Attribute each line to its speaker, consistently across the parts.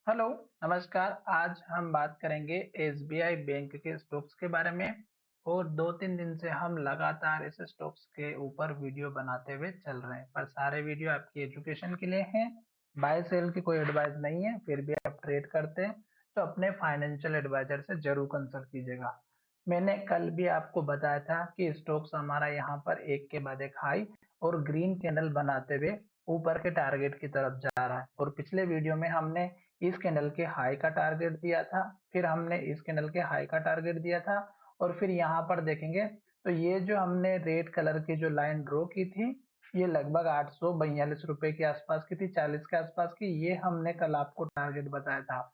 Speaker 1: Hello, नमस्कार। आज हम बात करेंगे एसबीआई बैंक के स्टॉक्स के बारे में। और 2-3 दिन से हम लगातार इस स्टॉक्स के ऊपर वीडियो बनाते हुए चल रहे हैं, पर सारे वीडियो आपकी एजुकेशन के लिए हैं। बाय सेल की कोई एडवाइस नहीं है, फिर भी आप ट्रेड करते हैं तो अपने फाइनेंशियल एडवाइजर से जरूर कंसल्ट कीजिएगा। मैंने कल भी आपको बताया था कि स्टॉक्स हमारा यहाँ पर एक के बाद एक हाई और ग्रीन कैंडल बनाते हुए ऊपर के टारगेट की तरफ जा रहा है। और पिछले वीडियो में हमने इस कैंडल के हाई का टारगेट दिया था, फिर हमने इस कैंडल के हाई का टारगेट दिया था। और फिर यहाँ पर देखेंगे तो ये जो हमने रेड कलर की जो लाइन ड्रॉ की थी, ये लगभग 842 रुपए के आसपास की थी, 40 के आसपास की। ये हमने कल आपको टारगेट बताया था।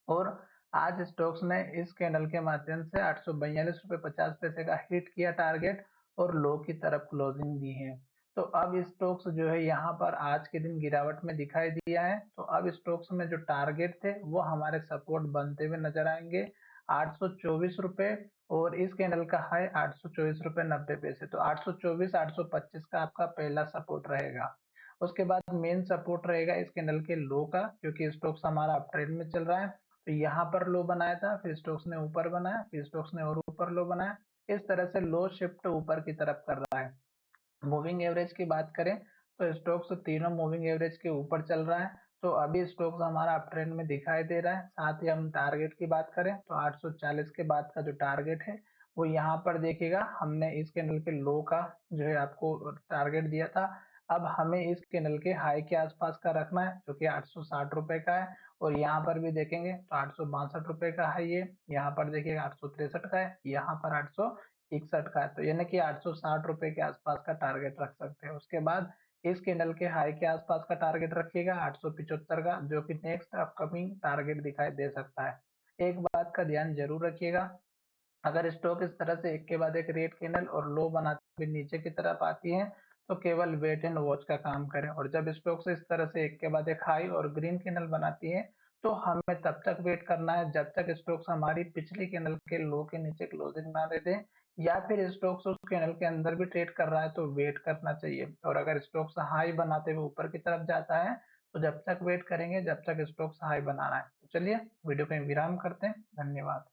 Speaker 1: और आज स्टॉक्स ने इस कैंडल के माध्यम से 842 रुपए 50 पैसे का हिट किया टारगेट और लो की तरफ क्लोजिंग दी है। तो अब स्टॉक्स जो है यहाँ पर आज के दिन गिरावट में दिखाई दिया है। तो अब स्टॉक्स में जो टारगेट थे वो हमारे सपोर्ट बनते हुए नजर आएंगे 824 रुपए। और इस कैंडल का हाई 824 रुपए 90 पैसे। तो 824 825 का आपका पहला सपोर्ट रहेगा। उसके बाद मेन सपोर्ट रहेगा इस कैंडल के लो का, क्योंकि स्टॉक्स हमारा अप ट्रेंड में चल रहा है। तो यहाँ पर लो बनाया था, फिर स्टॉक्स ने ऊपर बनाया, फिर स्टॉक्स ने और ऊपर लो बनाया। इस तरह से लो शिफ्ट ऊपर की तरफ कर रहा है। मूविंग एवरेज की बात करें तो स्टॉक्स तीनों मूविंग एवरेज के ऊपर चल रहा है। तो अभी स्टॉक्स हमारा अप ट्रेंड में दिखाई दे रहा है। साथ ही हम टारगेट की बात करें तो 840 के बाद का जो टारगेट है वो यहाँ पर देखिएगा, हमने इस कैंडल के लो का जो है आपको टारगेट दिया था। अब हमें इस कैंडल के हाई के आसपास का रखना है, जो कि 860 रुपए का है। और यहाँ पर भी देखेंगे तो 862 रुपए का है ये। यहाँ पर देखिएगा 863 का है, यहाँ पर 861 का है। तो यानी कि 860 रुपए के आसपास का टारगेट रख सकते हैं। उसके बाद इस कैंडल के हाई के आसपास का टारगेट रखिएगा 875 का, जो कि नेक्स्ट अपकमिंग टारगेट दिखाई दे सकता है। एक बात का ध्यान जरूर रखिएगा, अगर स्टॉक इस तरह से एक के बाद एक रेड कैंडल और लो बनाते हुए नीचे की तरफ आती है तो केवल वेट एंड वॉच का काम करें। और जब स्टॉक से इस तरह से एक के बाद एक हाई और ग्रीन कैंडल बनाती है तो हमें तब तक वेट करना है जब तक स्टॉक्स हमारी पिछली कैंडल के लो के नीचे क्लोजिंग ना दे दे। या फिर स्टॉक्स उस कैंडल के अंदर भी ट्रेड कर रहा है तो वेट करना चाहिए। और अगर स्टॉक्स हाई बनाते हुए ऊपर की तरफ जाता है तो जब तक वेट करेंगे जब तक स्टॉक्स हाई बना रहा है। तो चलिए वीडियो को विराम करते हैं। धन्यवाद।